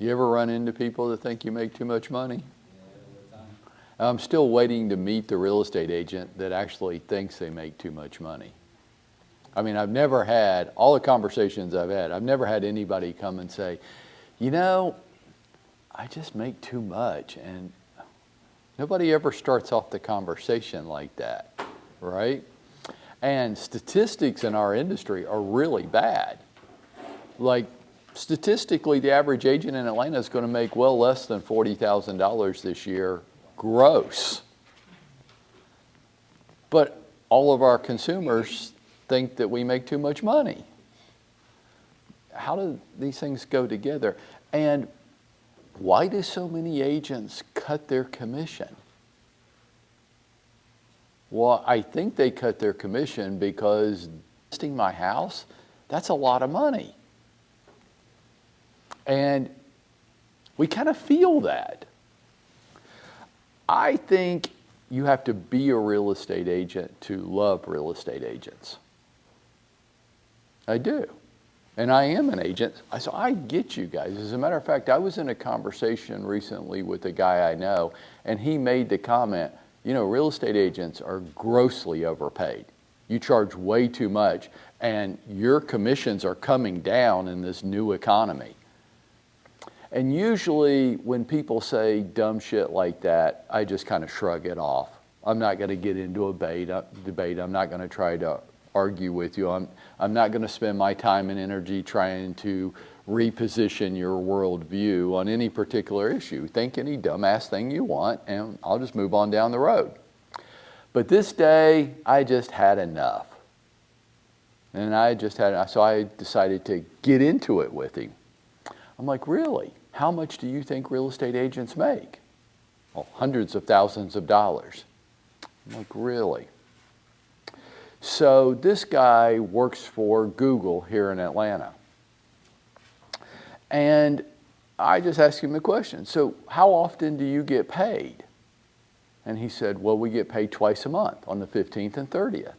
You ever run into people that think you make too much money? Yeah, all the time. I'm still waiting to meet the real estate agent that actually thinks they make too much money. I mean, I've never had, all the conversations I've had, I've never had anybody come and say, you know, I just make too much. And nobody ever starts off the conversation like that, right? And statistics in our industry are really bad. Like, statistically, the average agent in Atlanta is going to make well less than $40,000 this year gross. But all of our consumers think that we make too much money. How do these things go together? And why do so many agents cut their commission? Well, I think they cut their commission because listing my house, that's a lot of money. And we kind of feel that. I think you have to be a real estate agent to love real estate agents. I do. And I am an agent, so I get you guys. As a matter of fact, I was in a conversation recently with a guy I know, and he made the comment, you know, real estate agents are grossly overpaid. You charge way too much, and your commissions are coming down in this new economy. And usually when people say dumb shit like that, I just kind of shrug it off. I'm not going to get into a debate. I'm not going to try to argue with you. I'm not going to spend my time and energy trying to reposition your worldview on any particular issue. Think any dumbass thing you want, and I'll just move on down the road. But this day, I just had enough. And so I decided to get into it with him. I'm like, really? How much do you think real estate agents make? Well, hundreds of thousands of dollars. I'm like, really? So this guy works for Google here in Atlanta. And I just asked him the question, so how often do you get paid? And he said, well, we get paid twice a month, on the 15th and 30th.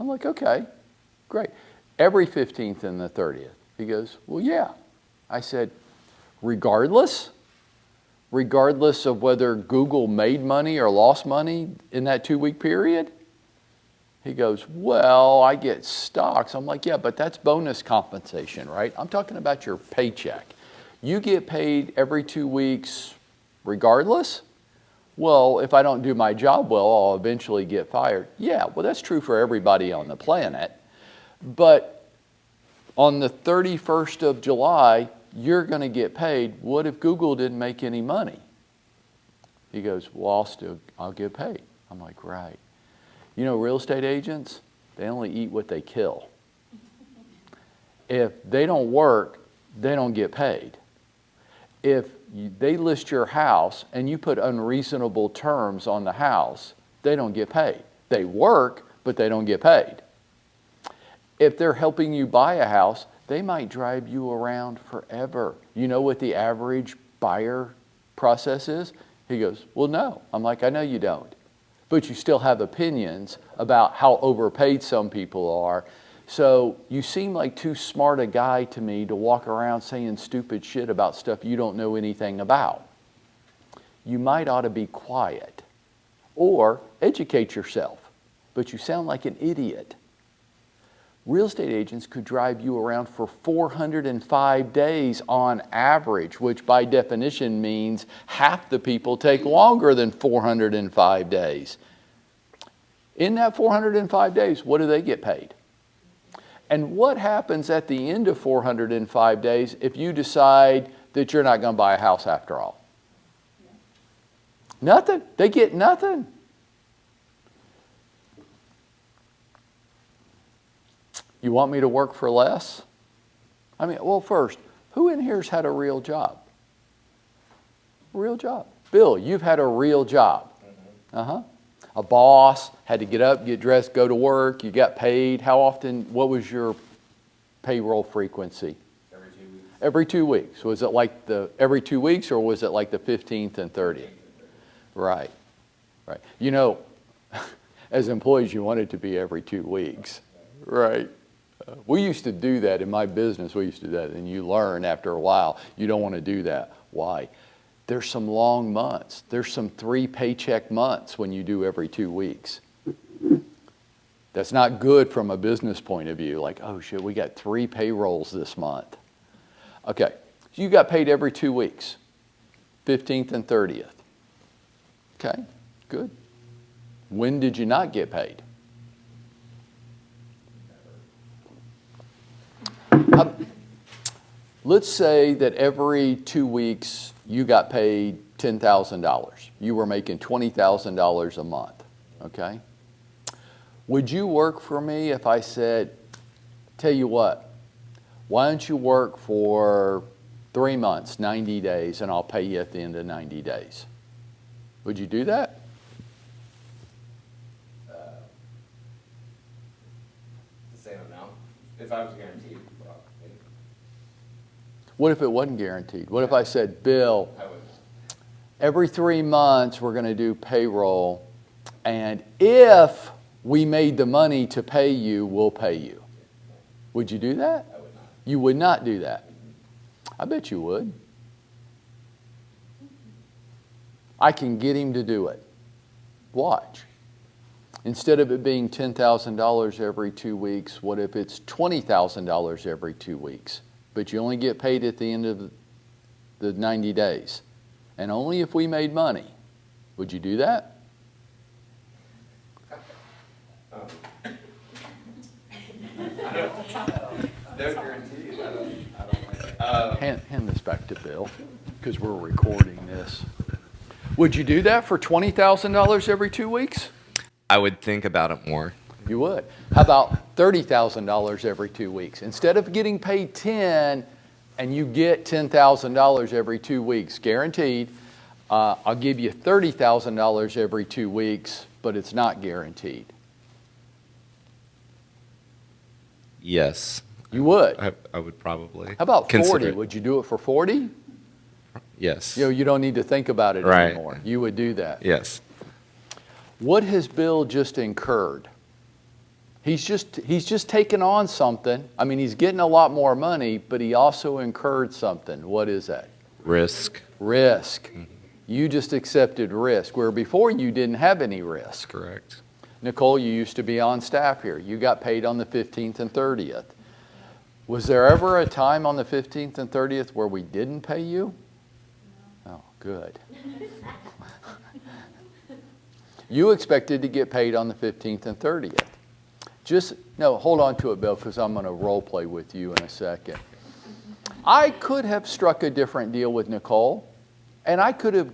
I'm like, okay, great. Every 15th and the 30th. He goes, well, yeah. I said, regardless of whether Google made money or lost money in that 2-week period? He goes, well, I get stocks. I'm like, yeah, but that's bonus compensation, right? I'm talking about your paycheck. You get paid every 2 weeks regardless? Well, if I don't do my job well, I'll eventually get fired. Yeah, well, that's true for everybody on the planet. But on the 31st of July, you're going to get paid. What if Google didn't make any money? He goes, well, I'll get paid. I'm like, right. You know, real estate agents, they only eat what they kill. If they don't work, they don't get paid. If they list your house and you put unreasonable terms on the house, they don't get paid. They work, but they don't get paid. If they're helping you buy a house, they might drive you around forever. You know what the average buyer process is? He goes, well, no. I'm like, I know you don't. But you still have opinions about how overpaid some people are. So you seem like too smart a guy to me to walk around saying stupid shit about stuff you don't know anything about. You might ought to be quiet or educate yourself, but you sound like an idiot. Real estate agents could drive you around for 405 days on average, which by definition means half the people take longer than 405 days. In that 405 days, what do they get paid? And what happens at the end of 405 days if you decide that you're not going to buy a house after all? Nothing. They get nothing. You want me to work for less? I mean, well, first, who in here's had a real job? Real job. Bill, you've had a real job. Uh-huh. A boss, had to get up, get dressed, go to work, you got paid. How often, what was your payroll frequency? Every 2 weeks. Every 2 weeks. Was it like every 2 weeks, or was it like the 15th and 30th? Right, right. You know, as employees, you want it to be every 2 weeks, right? We used to do that in my business. We used to do that, and you learn after a while you don't want to do that. Why? There's some long months. There's some 3 paycheck months when you do every 2 weeks. That's not good from a business point of view. Like, oh shit, we got 3 payrolls this month. Okay, so you got paid every 2 weeks, 15th and 30th. Okay, good. When did you not get paid? Let's say that every 2 weeks you got paid $10,000. You were making $20,000 a month, okay? Would you work for me if I said, tell you what, why don't you work for 3 months, 90 days, and I'll pay you at the end of 90 days? Would you do that? The same amount, if I was guaranteed, probably. What if it wasn't guaranteed? What if I said, Bill, I would. every 3 months we're going to do payroll, and if we made the money to pay you, we'll pay you. Would you do that? I would not. You would not do that. I bet you would. I can get him to do it. Watch. Instead of it being $10,000 every 2 weeks, what if it's $20,000 every 2 weeks? But you only get paid at the end of the 90 days. And only if we made money. Would you do that? No guarantees. I don't like it. Hand this back to Bill, because we're recording this. Would you do that for $20,000 every 2 weeks? I would think about it more. You would. How about $30,000 every 2 weeks? Instead of getting paid 10 and you get $10,000 every 2 weeks, guaranteed, I'll give you $30,000 every 2 weeks, but it's not guaranteed. Yes. You would. I would probably. How about 40? consider it. Would you do it for 40? Yes. You don't need to think about it Right. anymore. You would do that. Yes. What has Bill just incurred? He's just taken on something. I mean, he's getting a lot more money, but he also incurred something. What is that? Risk. Risk. You just accepted risk, where before you didn't have any risk. Correct. Nicole, you used to be on staff here. You got paid on the 15th and 30th. Was there ever a time on the 15th and 30th where we didn't pay you? Oh, good. You expected to get paid on the 15th and 30th. No, hold on to it, Bill, because I'm going to role play with you in a second. I could have struck a different deal with Nicole, and I could have,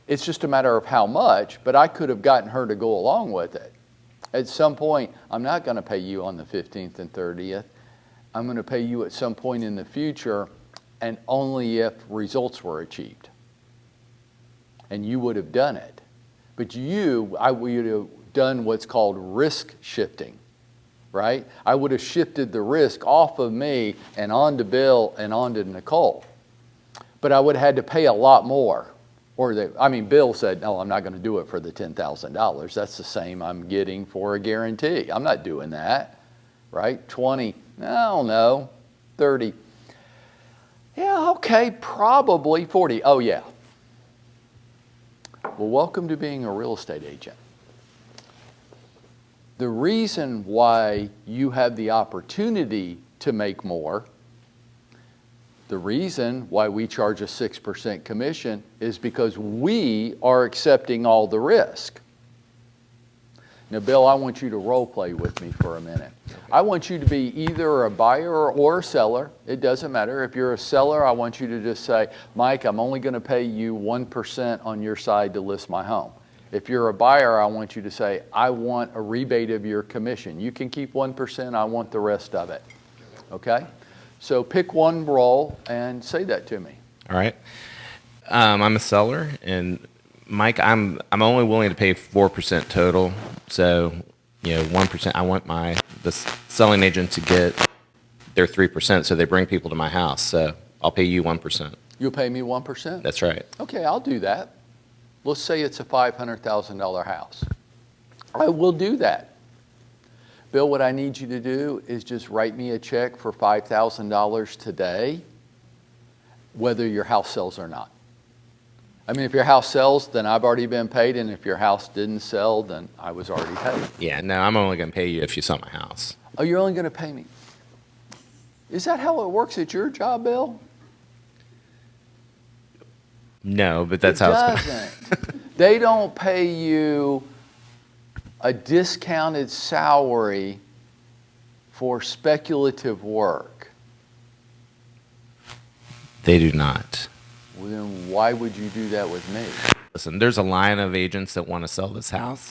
it's just a matter of how much, but I could have gotten her to go along with it. At some point, I'm not going to pay you on the 15th and 30th. I'm going to pay you at some point in the future, and only if results were achieved. And you would have done it. But I would have done what's called risk shifting, right? I would have shifted the risk off of me and onto Bill and onto Nicole. But I would have had to pay a lot more. Bill said, no, I'm not going to do it for the $10,000. That's the same I'm getting for a guarantee. I'm not doing that, right? 20, I don't know, 30. Yeah, okay, probably 40. Oh, yeah. Well, welcome to being a real estate agent. The reason why you have the opportunity to make more, the reason why we charge a 6% commission is because we are accepting all the risk. Now, Bill, I want you to role play with me for a minute. I want you to be either a buyer or a seller. It doesn't matter. If you're a seller, I want you to just say, Mike, I'm only going to pay you 1% on your side to list my home. If you're a buyer, I want you to say, I want a rebate of your commission. You can keep 1%, I want the rest of it. Okay? So pick one role and say that to me. All right. I'm a seller, and Mike, I'm only willing to pay 4% total. So, 1%. I want the selling agent to get their 3%, so they bring people to my house. So I'll pay you 1%. You'll pay me 1%? That's right. Okay, I'll do that. Let's say it's a $500,000 house. I will do that. Bill, what I need you to do is just write me a check for $5,000 today, whether your house sells or not. I mean, if your house sells, then I've already been paid, and if your house didn't sell, then I was already paid. Yeah, no, I'm only going to pay you if you sell my house. Oh, you're only going to pay me. Is that how it works at your job, Bill? No, but that's how it's going. Doesn't. They don't pay you a discounted salary for speculative work. They do not. Well, then why would you do that with me? Listen, there's a line of agents that want to sell this house.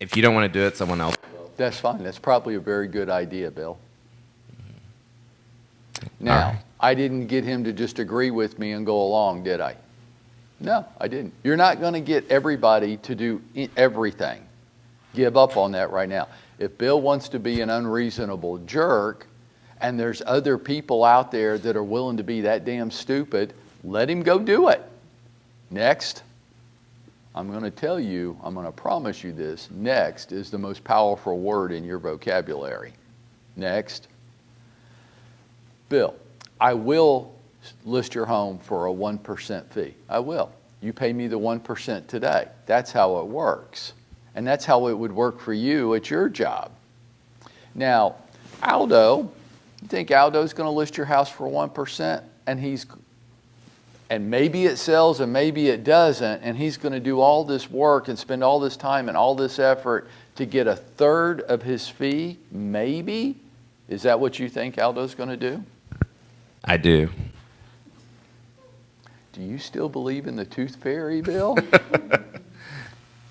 If you don't want to do it, someone else will. That's fine. That's probably a very good idea, Bill. Now, All right. I didn't get him to just agree with me and go along, did I? No, I didn't. You're not going to get everybody to do everything. Give up on that right now. If Bill wants to be an unreasonable jerk, and there's other people out there that are willing to be that damn stupid, let him go do it. Next. I'm going to tell you, I'm going to promise you this, next is the most powerful word in your vocabulary. Next. Bill, I will list your home for a 1% fee. I will. You pay me the 1% today. That's how it works. And that's how it would work for you at your job. Now, Aldo, you think Aldo's going to list your house for 1%? And maybe it sells and maybe it doesn't, and he's going to do all this work and spend all this time and all this effort to get a third of his fee? Maybe? Is that what you think Aldo's going to do? I do. Do you still believe in the tooth fairy, Bill?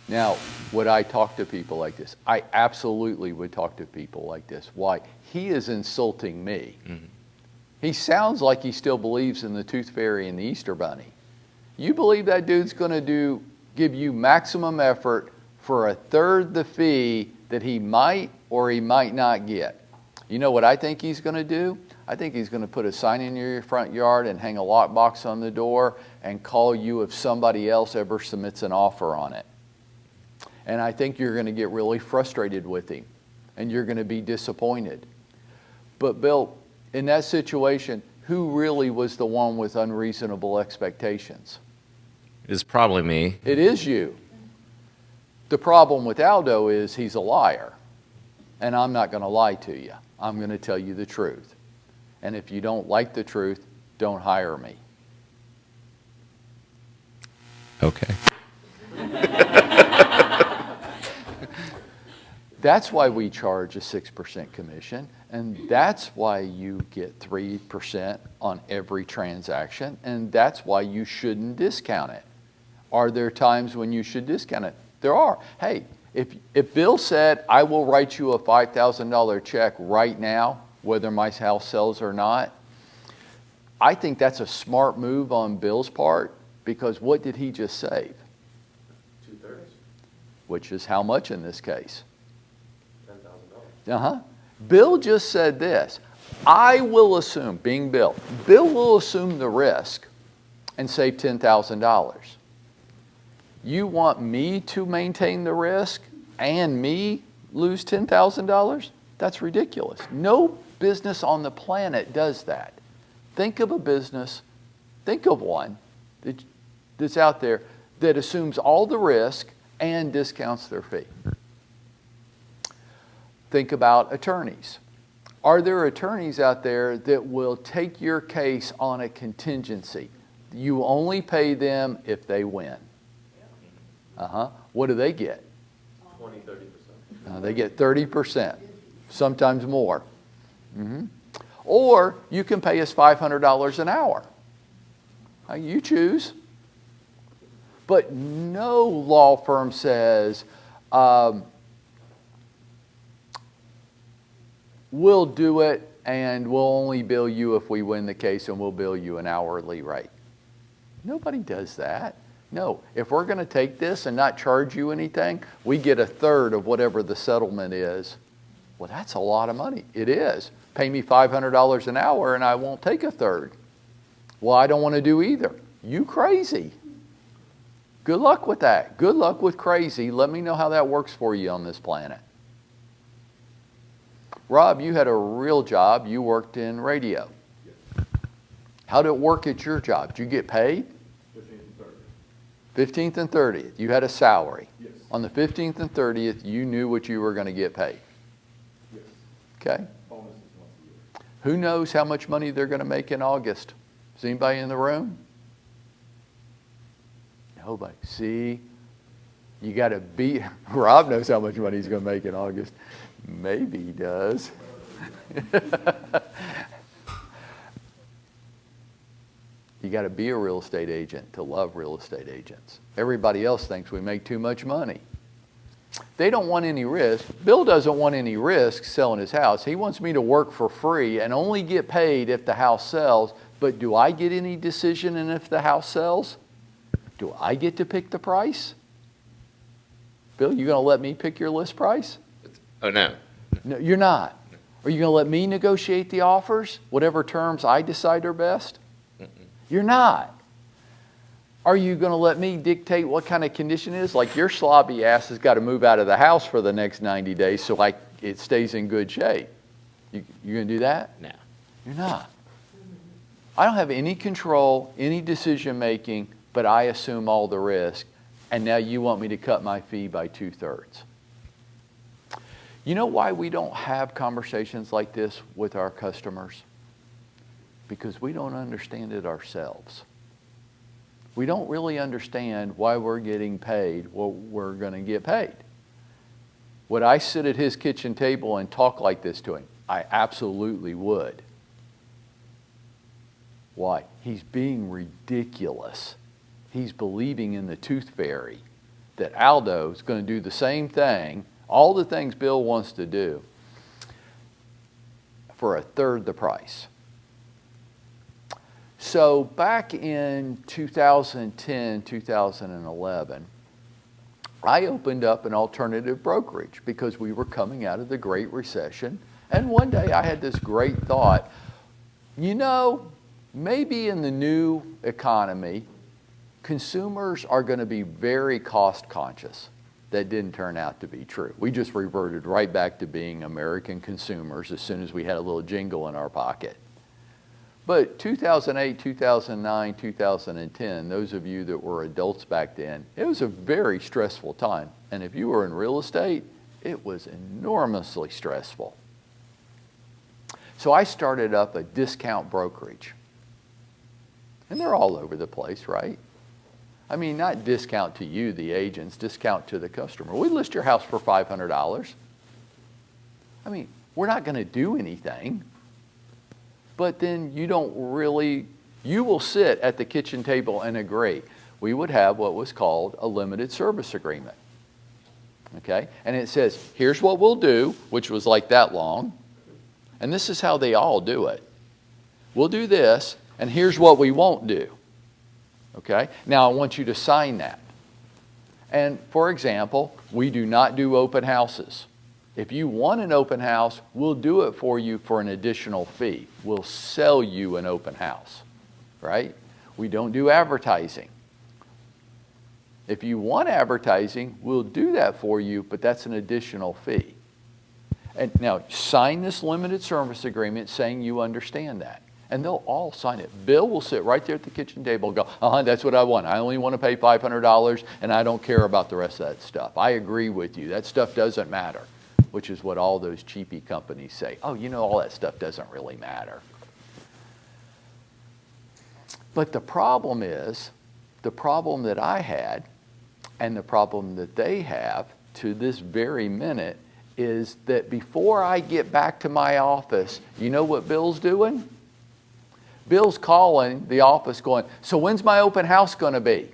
Now, would I talk to people like this? I absolutely would talk to people like this. Why? He is insulting me. Mm-hmm. He sounds like he still believes in the tooth fairy and the Easter bunny. You believe that dude's going to give you maximum effort for a third the fee that he might or he might not get. You know what I think he's going to do? I think he's going to put a sign in your front yard and hang a lockbox on the door and call you if somebody else ever submits an offer on it. And I think you're going to get really frustrated with him and you're going to be disappointed. But Bill, in that situation, who really was the one with unreasonable expectations? It's probably me. It is you. The problem with Aldo is he's a liar. And I'm not going to lie to you. I'm going to tell you the truth. And if you don't like the truth, don't hire me. Okay. That's why we charge a 6% commission, and that's why you get 3% on every transaction, and that's why you shouldn't discount it. Are there times when you should discount it? There are. Hey, if Bill said, I will write you a $5,000 check right now, whether my house sells or not, I think that's a smart move on Bill's part, because what did he just save? 2/3. Which is how much in this case? $10,000. Bill just said this. I will assume, being Bill will assume the risk and save $10,000. You want me to maintain the risk and me lose $10,000? That's ridiculous. No business on the planet does that. Think of a business, think of one that's out there that assumes all the risk and discounts their fee. Think about attorneys. Are there attorneys out there that will take your case on a contingency? You only pay them if they win. What do they get? 20-30%. They get 30%, sometimes more. Or you can pay us $500 an hour. You choose. But no law firm says, we'll do it and we'll only bill you if we win the case and we'll bill you an hourly rate. Nobody does that. No, if we're going to take this and not charge you anything, we get a third of whatever the settlement is. Well, that's a lot of money. It is. Pay me $500 an hour and I won't take a third. Well, I don't want to do either. You crazy. Good luck with that. Good luck with crazy. Let me know how that works for you on this planet. Rob, you had a real job. You worked in radio. Yes. How did it work at your job? Did you get paid? 15th and 30th. 15th and 30th. You had a salary. Yes. On the 15th and 30th, you knew what you were going to get paid. Yes. Okay? Bonuses once a year. Who knows how much money they're going to make in August? Is anybody in the room? Nobody. See? You got to be. Rob knows how much money he's going to make in August. Maybe he does. You got to be a real estate agent to love real estate agents. Everybody else thinks we make too much money. They don't want any risk. Bill doesn't want any risk selling his house. He wants me to work for free and only get paid if the house sells. But do I get any decision in if the house sells? Do I get to pick the price? Bill, you going to let me pick your list price? Oh, no. No, you're not. Are you going to let me negotiate the offers, whatever terms I decide are best? You're not. Are you going to let me dictate what kind of condition it is? Like your slobby ass has got to move out of the house for the next 90 days so it stays in good shape. You going to do that? No. You're not. I don't have any control, any decision making, but I assume all the risk. And now you want me to cut my fee by 2/3. You know why we don't have conversations like this with our customers? Because we don't understand it ourselves. We don't really understand why we're getting paid what we're going to get paid. Would I sit at his kitchen table and talk like this to him? I absolutely would. Why? He's being ridiculous. He's believing in the tooth fairy that Aldo is going to do the same thing, all the things Bill wants to do, for 1/3 the price. So back in 2010, 2011, I opened up an alternative brokerage because we were coming out of the Great Recession. And one day I had this great thought, you know, maybe in the new economy, consumers are going to be very cost conscious. That didn't turn out to be true. We just reverted right back to being American consumers as soon as we had a little jingle in our pocket. But 2008, 2009, 2010, those of you that were adults back then, it was a very stressful time. And if you were in real estate, it was enormously stressful. So I started up a discount brokerage. And they're all over the place, right? I mean, not discount to you, the agents, discount to the customer. We list your house for $500. I mean, we're not going to do anything. But then you will sit at the kitchen table and agree. We would have what was called a limited service agreement. Okay? And it says, here's what we'll do, which was like that long. And this is how they all do it. We'll do this, and here's what we won't do. Okay? Now I want you to sign that. And for example, we do not do open houses. If you want an open house, we'll do it for you for an additional fee. We'll sell you an open house, right? We don't do advertising. If you want advertising, we'll do that for you, but that's an additional fee. And now sign this limited service agreement saying you understand that. And they'll all sign it. Bill will sit right there at the kitchen table and go, that's what I want. I only want to pay $500 and I don't care about the rest of that stuff. I agree with you. That stuff doesn't matter. Which is what all those cheapy companies say. Oh, you know, all that stuff doesn't really matter. But the problem is, the problem that I had and the problem that they have to this very minute is that before I get back to my office, you know what Bill's doing? Bill's calling the office going, so when's my open house going to be?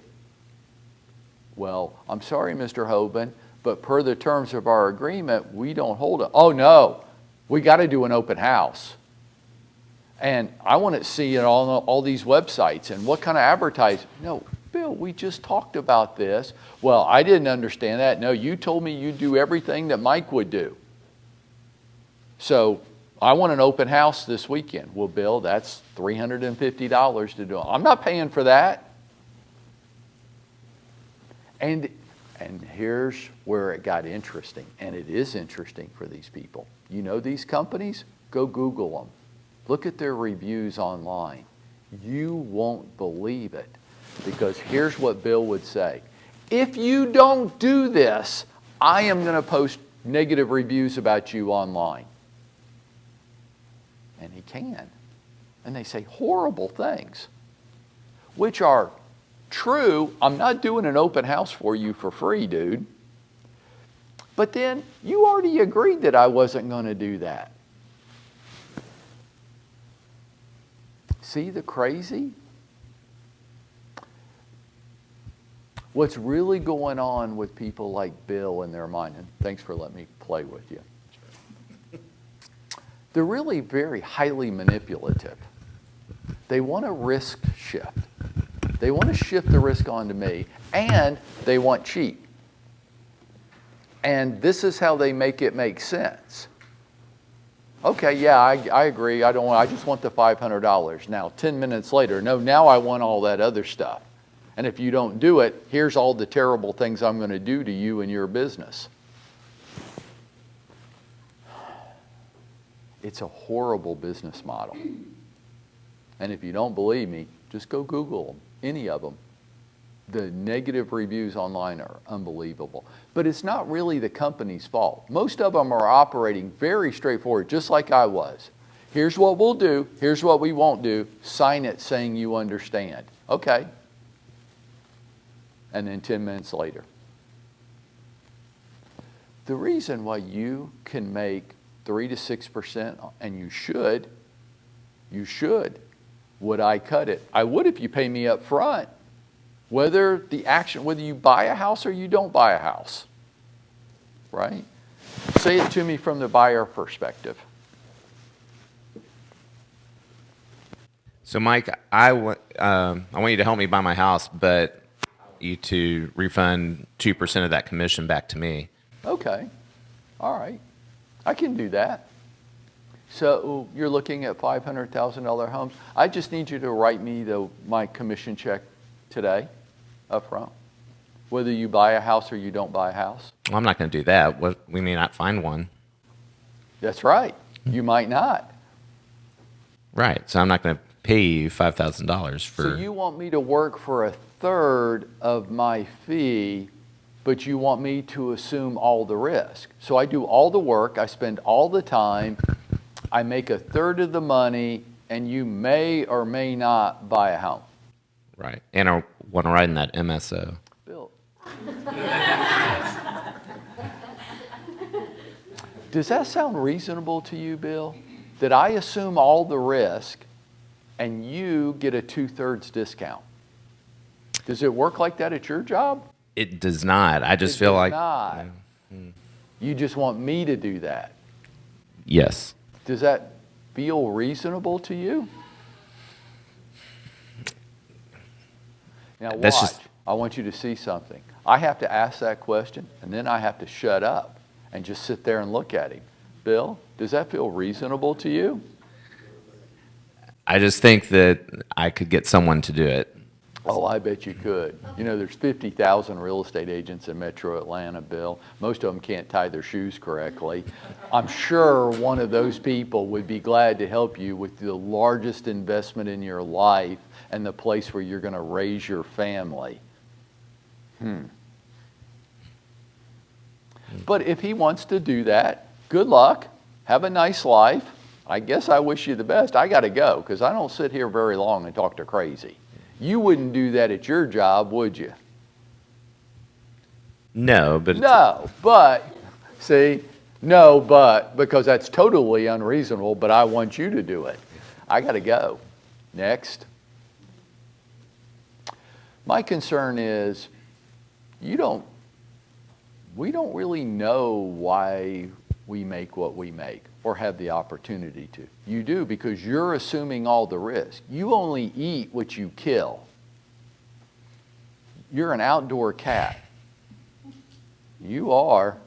Well, I'm sorry, Mr. Hoban, but per the terms of our agreement, we don't hold it. Oh, no, we got to do an open house. And I want to see it on all these websites. And what kind of advertising? No, Bill, we just talked about this. Well, I didn't understand that. No, you told me you'd do everything that Mike would do. So I want an open house this weekend. Well, Bill, that's $350 to do it. I'm not paying for that. And here's where it got interesting, and it is interesting for these people. You know these companies? Go Google them. Look at their reviews online. You won't believe it. Because here's what Bill would say. If you don't do this, I am going to post negative reviews about you online. And he can. And they say horrible things, which are true. I'm not doing an open house for you for free, dude. But then you already agreed that I wasn't going to do that. See the crazy? What's really going on with people like Bill in their mind, and thanks for letting me play with you. They're really very highly manipulative. They want to risk shift. They want to shift the risk onto me, and they want cheap. And this is how they make it make sense. Okay, yeah, I agree. I just want the $500. Now, 10 minutes later, no, now I want all that other stuff. And if you don't do it, here's all the terrible things I'm going to do to you and your business. It's a horrible business model. And if you don't believe me, just go Google them, any of them. The negative reviews online are unbelievable. But it's not really the company's fault. Most of them are operating very straightforward, just like I was. Here's what we'll do. Here's what we won't do. Sign it saying you understand. Okay. And then 10 minutes later. The reason why you can make 3 to 6%, and you should, would I cut it? I would if you pay me up front. Whether you buy a house or you don't buy a house, right? Say it to me from the buyer perspective. So, Mike, I want you to help me buy my house, but you to refund 2% of that commission back to me. Okay, all right, I can do that. So you're looking at $500,000 homes. I just need you to write me my commission check today, up front. Whether you buy a house or you don't buy a house. Well, I'm not going to do that. We may not find one. That's right. You might not. Right. So I'm not going to pay you $5,000 for. So you want me to work for 1/3 of my fee, but you want me to assume all the risk. So I do all the work, I spend all the time, I make 1/3 of the money, and you may or may not buy a home. Right. And I want to write in that MSO. Bill. Does that sound reasonable to you, Bill? That I assume all the risk and you get a 2/3 discount? Does it work like that at your job? It does not. I just feel like. Not. You just want me to do that. Yes. Does that feel reasonable to you? Now That's watch. just- I want you to see something. I have to ask that question, and then I have to shut up and just sit there and look at him. Bill, does that feel reasonable to you? I just think that I could get someone to do it. Oh, I bet you could. You know, there's 50,000 real estate agents in Metro Atlanta, Bill. Most of them can't tie their shoes correctly. I'm sure one of those people would be glad to help you with the largest investment in your life and the place where you're going to raise your family. But if he wants to do that, good luck. Have a nice life. I guess I wish you the best. I got to go because I don't sit here very long and talk to crazy. You wouldn't do that at your job, would you? No, but No, but, see, no, but, because that's totally unreasonable, but I want you to do it. I got to go. Next. My concern is we don't really know why we make what we make or have the opportunity to. You do because you're assuming all the risk. You only eat what you kill. You're an outdoor cat. You are.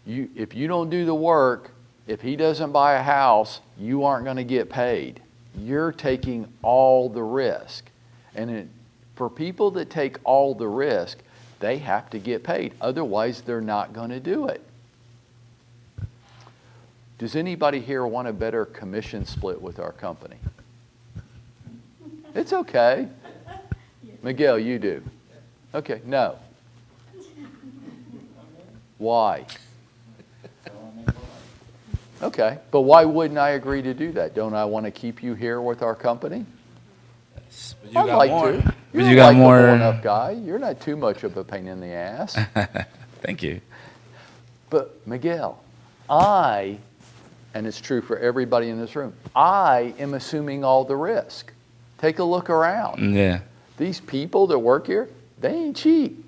If you don't do the work, if he doesn't buy a house, you aren't going to get paid. You're taking all the risk. And for people that take all the risk, they have to get paid. Otherwise, they're not going to do it. Does anybody here want a better commission split with our company? It's okay. Miguel, you do. Okay, no. Why? Okay, but why wouldn't I agree to do that? Don't I want to keep you here with our company? But you I'd got like more. to. But You're you a got likable more. enough guy. You're not too much of a pain in the ass. Thank you. But Miguel, and it's true for everybody in this room, I am assuming all the risk. Take a look around. Yeah. These people that work here, they ain't cheap.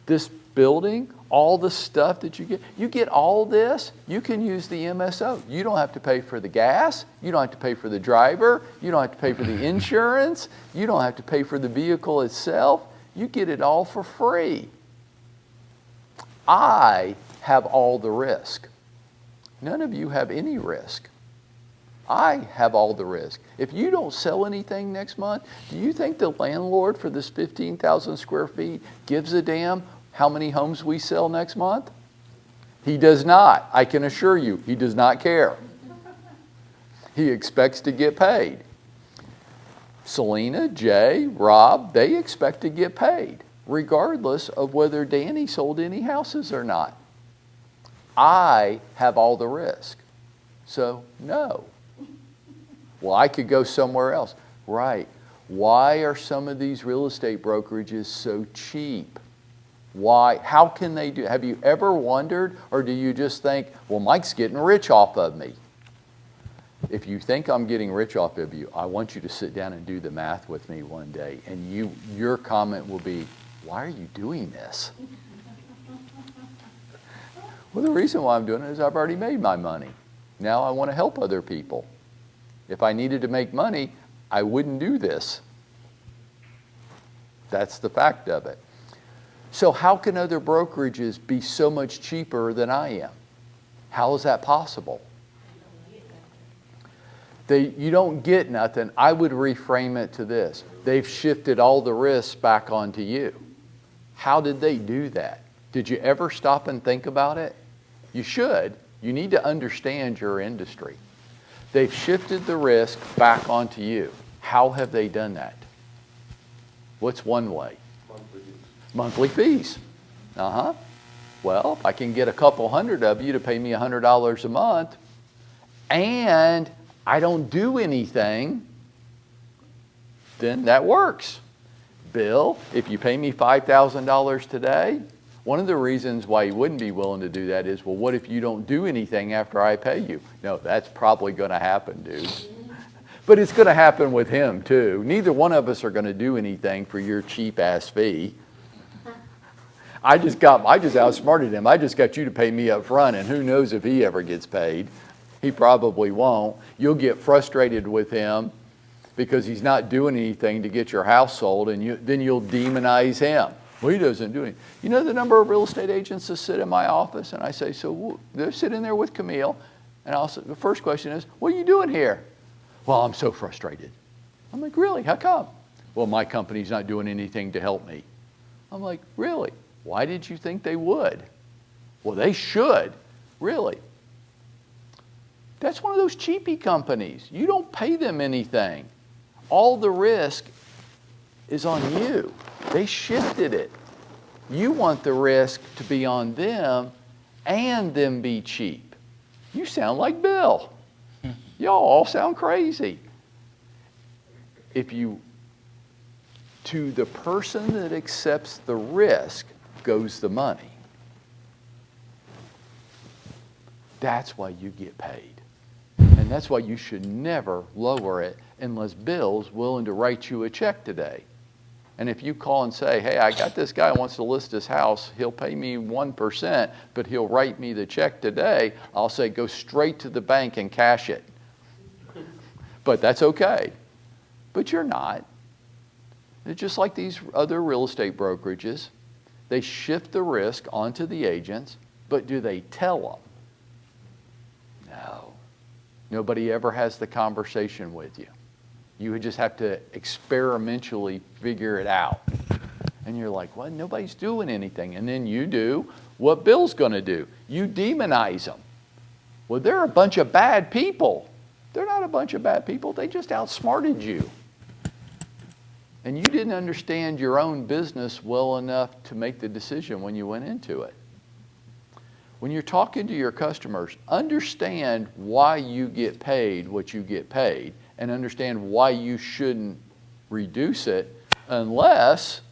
This building, all the stuff that you get all this, you can use the MSO. You don't have to pay for the gas. You don't have to pay for the driver. You don't have to pay for the insurance. You don't have to pay for the vehicle itself. You get it all for free. I have all the risk. None of you have any risk. I have all the risk. If you don't sell anything next month, do you think the landlord for this 15,000 square feet gives a damn how many homes we sell next month? He does not. I can assure you, he does not care. He expects to get paid. Selena, Jay, Rob, they expect to get paid, regardless of whether Danny sold any houses or not. I have all the risk. So, no. Well, I could go somewhere else. Right. Why are some of these real estate brokerages so cheap? Why? How can they do? Have you ever wondered, or do you just think, well, Mike's getting rich off of me? If you think I'm getting rich off of you, I want you to sit down and do the math with me one day, and your comment will be, why are you doing this? Well, the reason why I'm doing it is I've already made my money. Now I want to help other people. If I needed to make money, I wouldn't do this. That's the fact of it. So how can other brokerages be so much cheaper than I am? How is that possible? You don't get nothing. I would reframe it to this. They've shifted all the risks back onto you. How did they do that? Did you ever stop and think about it? You should. You need to understand your industry. They've shifted the risk back onto you. How have they done that? What's one way? Monthly fees. Well, if I can get a couple hundred of you to pay me $100 a month, and I don't do anything, then that works. Bill, if you pay me $5,000 today, one of the reasons why you wouldn't be willing to do that is, well, what if you don't do anything after I pay you? No, that's probably going to happen, dude. But it's going to happen with him, too. Neither one of us are going to do anything for your cheap-ass fee. I just outsmarted him. I just got you to pay me up front, and who knows if he ever gets paid. He probably won't. You'll get frustrated with him because he's not doing anything to get your house sold, and then you'll demonize him. Well, he doesn't do anything. You know the number of real estate agents that sit in my office? And I say, so they're sitting there with Camille, and the first question is, what are you doing here? Well, I'm so frustrated. I'm like, really? How come? Well, my company's not doing anything to help me. I'm like, really? Why did you think they would? Well, they should. Really? That's one of those cheapy companies. You don't pay them anything. All the risk is on you. They shifted it. You want the risk to be on them and them be cheap. You sound like Bill. Y'all all sound crazy. To the person that accepts the risk goes the money. That's why you get paid. And that's why you should never lower it unless Bill's willing to write you a check today. And if you call and say, hey, I got this guy who wants to list his house, he'll pay me 1%, but he'll write me the check today, I'll say, go straight to the bank and cash it. But that's okay. But you're not. It's just like these other real estate brokerages. They shift the risk onto the agents, but do they tell them? No. Nobody ever has the conversation with you. You would just have to experimentally figure it out. And you're like, well, nobody's doing anything. And then you do what Bill's going to do. You demonize them. Well, they're a bunch of bad people. They're not a bunch of bad people. They just outsmarted you. And you didn't understand your own business well enough to make the decision when you went into it. When you're talking to your customers, understand why you get paid what you get paid and understand why you shouldn't reduce it unless,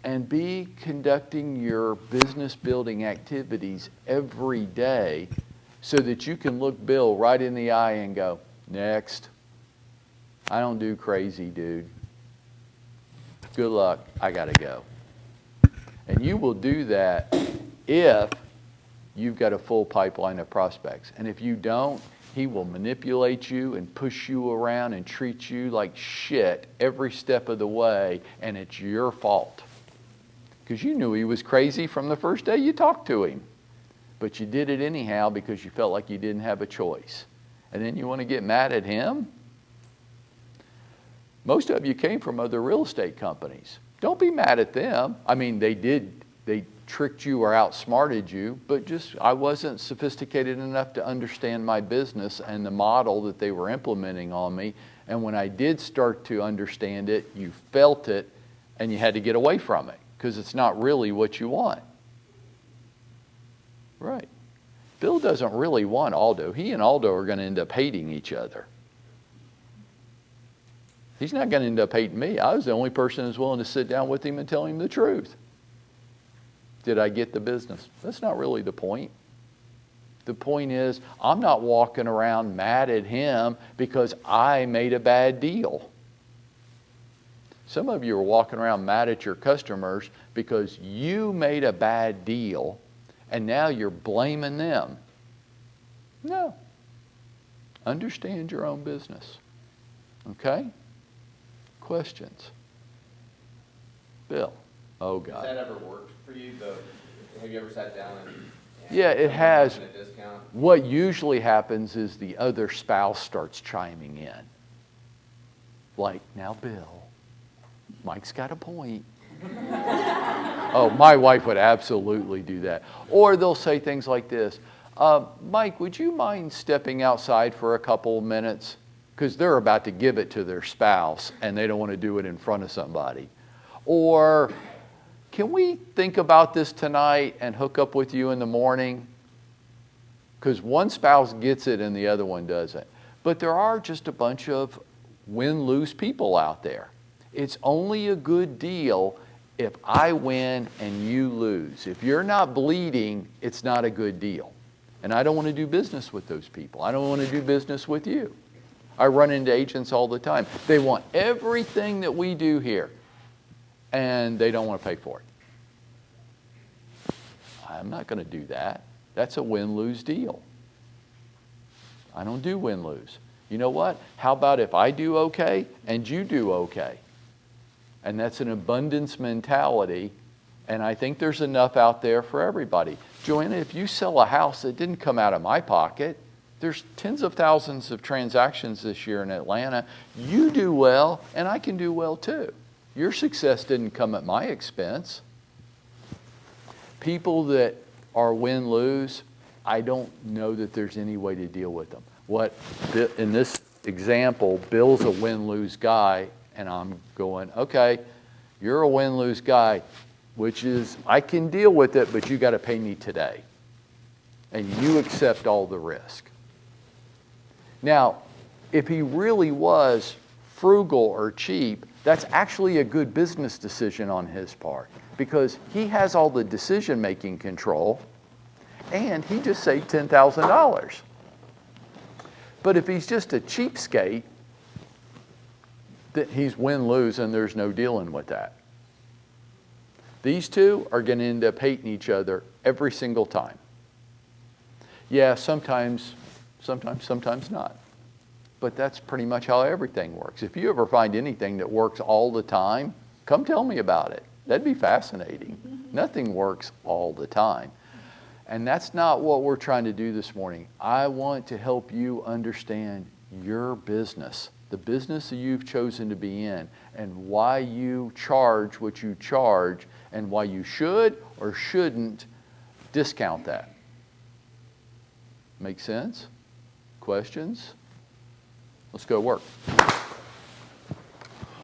and be conducting your business building activities every day so that you can look Bill right in the eye and go, next. I don't do crazy, dude. Good luck, I gotta go. And you will do that if you've got a full pipeline of prospects. And if you don't, he will manipulate you and push you around and treat you like shit every step of the way, and it's your fault. Because you knew he was crazy from the first day you talked to him. But you did it anyhow because you felt like you didn't have a choice. And then you want to get mad at him? Most of you came from other real estate companies. Don't be mad at them. I mean, they tricked you or outsmarted you, but just I wasn't sophisticated enough to understand my business and the model that they were implementing on me. And when I did start to understand it, you felt it and you had to get away from it because it's not really what you want. Right. Bill doesn't really want Aldo. He and Aldo are going to end up hating each other. He's not going to end up hating me. I was the only person who's willing to sit down with him and tell him the truth. Did I get the business? That's not really the point. The point is, I'm not walking around mad at him because I made a bad deal. Some of you are walking around mad at your customers because you made a bad deal and now you're blaming them. No. Understand your own business. Okay? Questions? Bill. Oh, God. Has that ever worked for you? Have you ever sat down and Yeah, it has. a discount? What usually happens is the other spouse starts chiming in. Like, now, Bill, Mike's got a point. Oh, my wife would absolutely do that. Or they'll say things like this, Mike, would you mind stepping outside for a couple of minutes? Because they're about to give it to their spouse and they don't want to do it in front of somebody. Or, can we think about this tonight and hook up with you in the morning? Because one spouse gets it and the other one doesn't. But there are just a bunch of win-lose people out there. It's only a good deal if I win and you lose. If you're not bleeding, it's not a good deal. And I don't want to do business with those people. I don't want to do business with you. I run into agents all the time. They want everything that we do here, and they don't want to pay for it. I'm not going to do that. That's a win-lose deal. I don't do win-lose. You know what? How about if I do okay and you do okay? And that's an abundance mentality, and I think there's enough out there for everybody. Joanna, if you sell a house that didn't come out of my pocket, there's tens of thousands of transactions this year in Atlanta. You do well, and I can do well too. Your success didn't come at my expense. People that are win-lose, I don't know that there's any way to deal with them. In this example, Bill's a win-lose guy, and I'm going, okay, you're a win-lose guy, which is, I can deal with it, but you got to pay me today. And you accept all the risk. Now, if he really was frugal or cheap, that's actually a good business decision on his part because he has all the decision-making control and he just saved $10,000. But if he's just a cheapskate, then he's win-lose and there's no dealing with that. These two are going to end up hating each other every single time. Yeah, sometimes not. But that's pretty much how everything works. If you ever find anything that works all the time, come tell me about it. That'd be fascinating. Nothing works all the time. And that's not what we're trying to do this morning. I want to help you understand your business, the business that you've chosen to be in, and why you charge what you charge, and why you should or shouldn't discount that. Make sense? Questions? Let's go work.